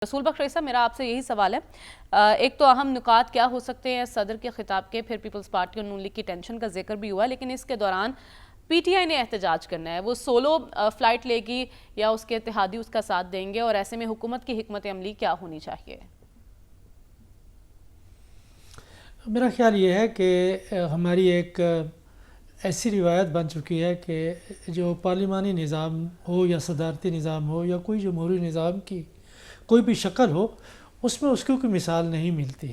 رسول بخش صاحب، میرا آپ سے یہی سوال ہے۔ ایک تو اہم نکات کیا ہو سکتے ہیں صدر کے خطاب کے، پھر پیپلز پارٹی اور نون لیگ کی ٹینشن کا ذکر بھی ہوا، لیکن اس کے دوران پی ٹی آئی نے احتجاج کرنا ہے، وہ سولو فلائٹ لے گی یا اس کے اتحادی اس کا ساتھ دیں گے، اور ایسے میں حکومت کی حکمت عملی کیا ہونی چاہیے؟ میرا خیال یہ ہے کہ ہماری ایک ایسی روایت بن چکی ہے کہ جو پارلیمانی نظام ہو یا صدارتی نظام ہو یا کوئی جمہوری نظام کی کوئی بھی شکل ہو، اس میں اس کی کوئی مثال نہیں ملتی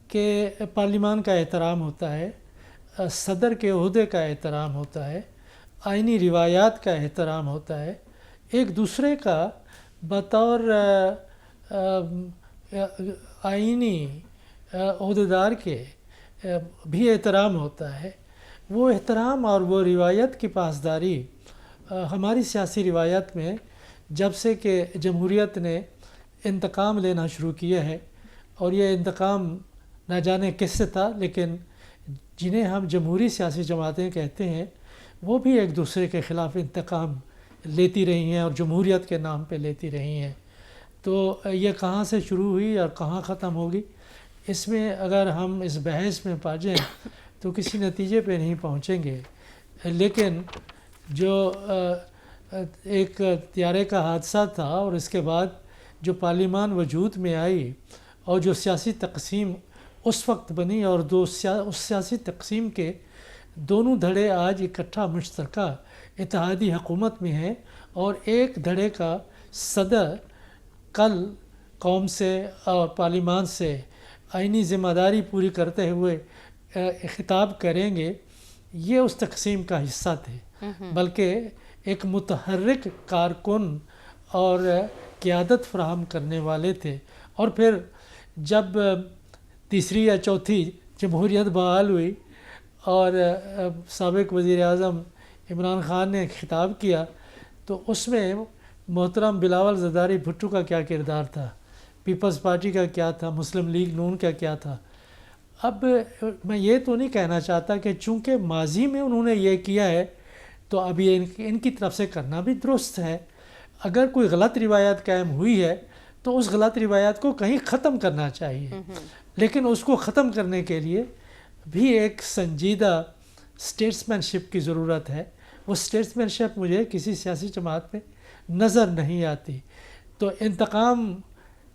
کہ پارلیمان کا احترام ہوتا ہے، صدر کے عہدے کا احترام ہوتا ہے، آئینی روایات کا احترام ہوتا ہے، ایک دوسرے کا بطور آئینی عہدیدار کے بھی احترام ہوتا ہے۔ وہ احترام اور وہ روایت کی پاسداری ہماری سیاسی روایت میں جب سے کہ جمہوریت نے انتقام لینا شروع کیا ہے، اور یہ انتقام نہ جانے کس سے تھا، لیکن جنہیں ہم جمہوری سیاسی جماعتیں کہتے ہیں وہ بھی ایک دوسرے کے خلاف انتقام لیتی رہی ہیں اور جمہوریت کے نام پہ لیتی رہی ہیں۔ تو یہ کہاں سے شروع ہوئی اور کہاں ختم ہوگی، اس میں اگر ہم اس بحث میں پا جائیں تو کسی نتیجے پہ نہیں پہنچیں گے۔ لیکن جو ایک طیارے کا حادثہ تھا اور اس کے بعد جو پارلیمان وجود میں آئی اور جو سیاسی تقسیم اس وقت بنی، اور اس سیاسی تقسیم کے دونوں دھڑے آج اکٹھا مشترکہ اتحادی حکومت میں ہیں، اور ایک دھڑے کا صدر کل قوم سے اور پارلیمان سے آئینی ذمہ داری پوری کرتے ہوئے خطاب کریں گے، یہ اس تقسیم کا حصہ تھے، بلکہ ایک متحرک کارکن اور قیادت فراہم کرنے والے تھے۔ اور پھر جب تیسری یا چوتھی جمہوریت بحال ہوئی اور سابق وزیر اعظم عمران خان نے خطاب کیا، تو اس میں محترم بلاول زرداری بھٹو کا کیا کردار تھا، پیپلز پارٹی کا کیا تھا، مسلم لیگ نون کا کیا تھا۔ اب میں یہ تو نہیں کہنا چاہتا کہ چونکہ ماضی میں انہوں نے یہ کیا ہے تو اب یہ ان کی طرف سے کرنا بھی درست ہے۔ اگر کوئی غلط روایت قائم ہوئی ہے تو اس غلط روایت کو کہیں ختم کرنا چاہیے، لیکن اس کو ختم کرنے کے لیے بھی ایک سنجیدہ اسٹیٹسمین شپ کی ضرورت ہے۔ وہ اسٹیٹسمین شپ مجھے کسی سیاسی جماعت میں نظر نہیں آتی۔ تو انتقام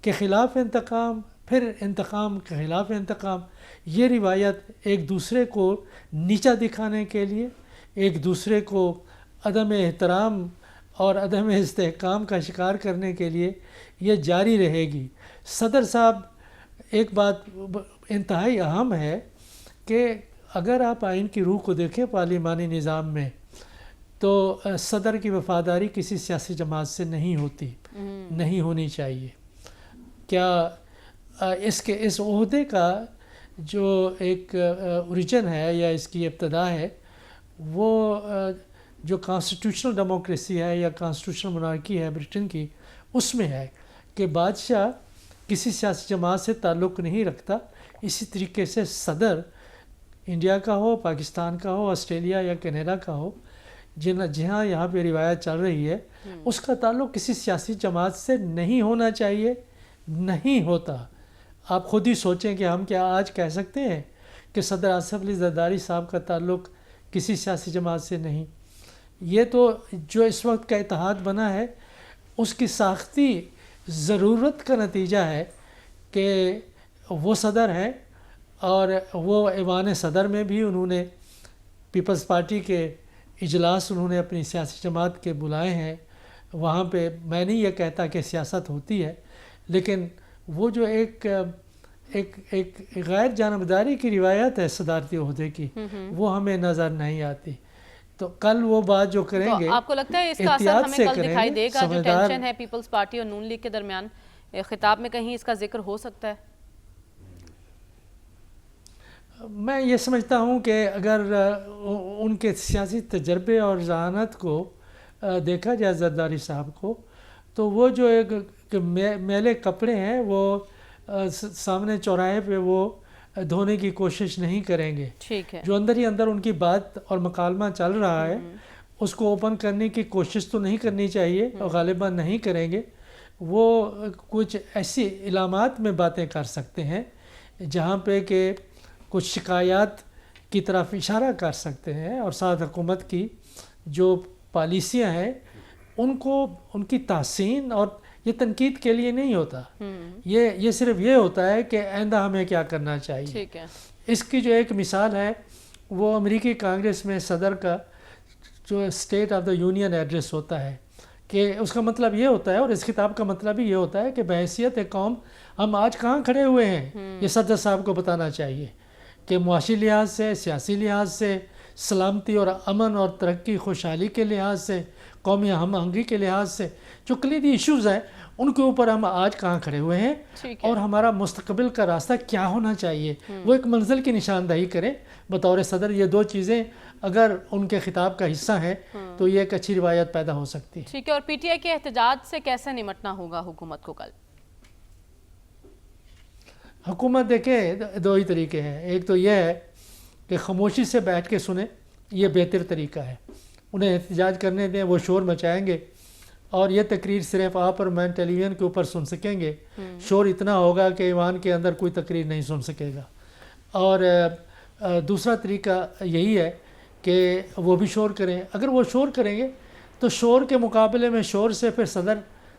کے خلاف انتقام، پھر انتقام کے خلاف انتقام، یہ روایت ایک دوسرے کو نیچا دکھانے کے لیے، ایک دوسرے کو عدم احترام اور عدم استحکام کا شکار کرنے کے لیے یہ جاری رہے گی۔ صدر صاحب، ایک بات انتہائی اہم ہے کہ اگر آپ آئین کی روح کو دیکھیں پارلیمانی نظام میں، تو صدر کی وفاداری کسی سیاسی جماعت سے نہیں ہوتی، نہیں ہونی چاہیے۔ کیا اس عہدے کا جو ایک اوریجن ہے یا اس کی ابتدا ہے، وہ جو کانسٹیٹیوشنل ڈیموکریسی ہے یا کانسٹیٹیوشنل مونارکی ہے برٹن کی، اس میں ہے کہ بادشاہ کسی سیاسی جماعت سے تعلق نہیں رکھتا۔ اسی طریقے سے صدر انڈیا کا ہو، پاکستان کا ہو، آسٹریلیا یا کینیڈا کا ہو، جہاں یہاں پہ روایت چل رہی ہے، اس کا تعلق کسی سیاسی جماعت سے نہیں ہونا چاہیے، نہیں ہوتا۔ آپ خود ہی سوچیں کہ ہم کیا آج کہہ سکتے ہیں کہ صدر آصف علی زرداری صاحب کا تعلق کسی سیاسی جماعت سے نہیں؟ یہ تو جو اس وقت کا اتحاد بنا ہے اس کی ساختی ضرورت کا نتیجہ ہے کہ وہ صدر ہیں، اور وہ ایوان صدر میں بھی انہوں نے پیپلز پارٹی کے اجلاس انہوں نے اپنی سیاسی جماعت کے بلائے ہیں۔ وہاں پہ میں نہیں یہ کہتا کہ سیاست ہوتی ہے، لیکن وہ جو ایک غیر جانبداری کی روایت ہے صدارتی عہدے کی، وہ ہمیں نظر نہیں آتی۔ تو کل وہ بات جو کریں گے، تو آپ کو لگتا ہے اس کا اثر ہمیں کل دکھائی دے گا؟ جو ٹینشن ہے پیپلز پارٹی اور نون لیگ کے درمیان، خطاب میں کہیں اس کا ذکر ہو سکتا ہے؟ میں یہ سمجھتا ہوں کہ اگر ان کے سیاسی تجربے اور ذہانت کو دیکھا جائے زرداری صاحب کو، تو وہ جو ایک میلے کپڑے ہیں وہ سامنے چوراہے پہ وہ دھونے کی کوشش نہیں کریں گے۔ ٹھیک ہے، جو اندر ہی اندر ان کی بات اور مکالمہ چل رہا ہے اس کو اوپن کرنے کی کوشش تو نہیں کرنی چاہیے، اور غالباً نہیں کریں گے۔ وہ کچھ ایسی علامات میں باتیں کر سکتے ہیں جہاں پہ کہ کچھ شکایات کی طرف اشارہ کر سکتے ہیں، اور ساتھ حکومت کی جو پالیسیاں ہیں ان کی تحسین اور یہ تنقید کے لیے نہیں ہوتا، یہ صرف یہ ہوتا ہے کہ آئندہ ہمیں کیا کرنا چاہیے۔ ٹھیک ہے، اس کی جو ایک مثال ہے وہ امریکی کانگریس میں صدر کا جو state of the union address ہوتا ہے، کہ اس کا مطلب یہ ہوتا ہے، اور اس خطاب کا مطلب ہی یہ ہوتا ہے کہ بحیثیت ایک قوم ہم آج کہاں کھڑے ہوئے ہیں، یہ صدر صاحب کو بتانا چاہیے کہ معاشی لحاظ سے، سیاسی لحاظ سے، سلامتی اور امن اور ترقی خوشحالی کے لحاظ سے، قومی ہم آہنگی کے لحاظ سے جو کلیدی ایشوز ہیں ان کے اوپر ہم آج کہاں کھڑے ہوئے ہیں، اور ہمارا مستقبل کا راستہ کیا ہونا چاہیے، وہ ایک منزل کی نشاندہی کریں بطور صدر۔ یہ دو چیزیں اگر ان کے خطاب کا حصہ ہیں تو یہ ایک اچھی روایت پیدا ہو سکتی ہے۔ ٹھیک ہے، اور پی ٹی آئی کے احتجاج سے کیسے نمٹنا ہوگا حکومت کو کل؟ حکومت دیکھیں دو ہی طریقے ہیں، ایک تو یہ ہے کہ خاموشی سے بیٹھ کے سنیں، یہ بہتر طریقہ ہے، انہیں احتجاج کرنے دیں، وہ شور مچائیں گے اور یہ تقریر صرف آپ اور میں ٹیلی ویژن کے اوپر سن سکیں گے، شور اتنا ہوگا کہ ایوان کے اندر کوئی تقریر نہیں سن سکے گا۔ اور دوسرا طریقہ یہی ہے کہ وہ بھی شور کریں، اگر وہ شور کریں گے تو شور کے مقابلے میں شور سے پھر صدر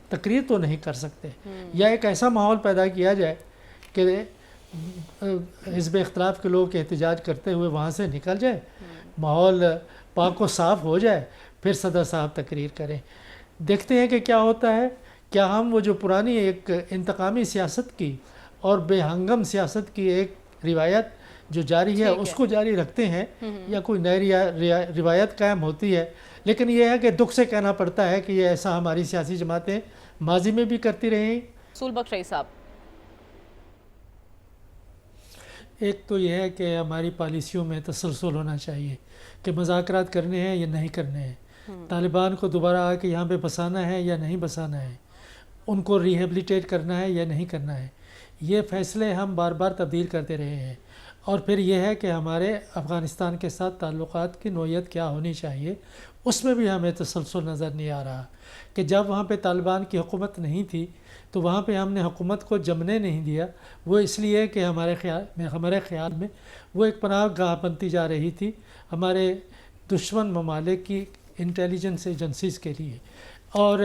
تقریر تو نہیں کر سکتے، یا ایک ایسا ماحول پیدا کیا جائے کہ حزب اختلاف کے لوگ احتجاج کرتے ہوئے وہاں سے نکل جائے، ماحول پاک و صاف ہو جائے، پھر صدر صاحب تقریر کریں۔ دیکھتے ہیں کہ کیا ہوتا ہے، کیا ہم وہ جو پرانی ایک انتقامی سیاست کی اور بے ہنگم سیاست کی ایک روایت جو جاری ہے اس کو جاری رکھتے ہیں، یا کوئی نئی روایت قائم ہوتی ہے۔ لیکن یہ ہے کہ دکھ سے کہنا پڑتا ہے کہ یہ ایسا ہماری سیاسی جماعتیں ماضی میں بھی کرتی رہیں۔ رسول بخش رئی صاحب، ایک تو یہ ہے کہ ہماری پالیسیوں میں تسلسل ہونا چاہیے کہ مذاکرات کرنے ہیں یا نہیں کرنے ہیں، طالبان کو دوبارہ آ کے یہاں پہ بسانا ہے یا نہیں بسانا ہے، ان کو ریہیبلیٹیٹ کرنا ہے یا نہیں کرنا ہے، یہ فیصلے ہم بار بار تبدیل کرتے رہے ہیں۔ اور پھر یہ ہے کہ ہمارے افغانستان کے ساتھ تعلقات کی نوعیت کیا ہونی چاہیے، اس میں بھی ہمیں تسلسل نظر نہیں آ رہا، کہ جب وہاں پہ طالبان کی حکومت نہیں تھی تو وہاں پہ ہم نے حکومت کو جمنے نہیں دیا، وہ اس لیے کہ ہمارے خیال میں وہ ایک پناہ گاہ بنتی جا رہی تھی ہمارے دشمن ممالک کی انٹیلیجنس ایجنسیز کے لیے، اور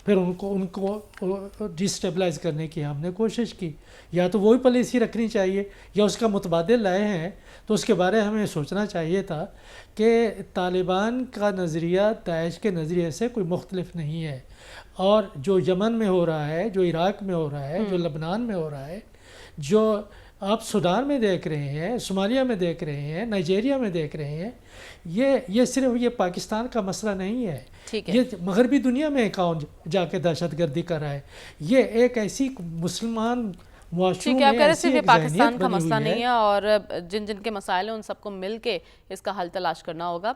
پھر ان کو ڈیسٹیبلائز کرنے کی ہم نے کوشش کی۔ یا تو وہی پالیسی رکھنی چاہیے یا اس کا متبادل لائے ہیں تو اس کے بارے ہمیں سوچنا چاہیے تھا کہ طالبان کا نظریہ داعش کے نظریے سے کوئی مختلف نہیں ہے، اور جو یمن میں ہو رہا ہے، جو عراق میں ہو رہا ہے، جو لبنان میں ہو رہا ہے، جو آپ سوڈان میں دیکھ رہے ہیں، صومالیہ میں دیکھ رہے ہیں، نائجیریا میں دیکھ رہے ہیں، یہ صرف یہ پاکستان کا مسئلہ نہیں ہے، یہ مغربی دنیا میں کون جا کے دہشت گردی کر رہا ہے، یہ ایک ایسی مسلمان معاشروں میں ایسی ایک ذہنیت پاکستان کا بنی مسئلہ ہوئی ہے۔ نہیں ہے، اور جن کے مسائل ہیں ان سب کو مل کے اس کا حل تلاش کرنا ہوگا۔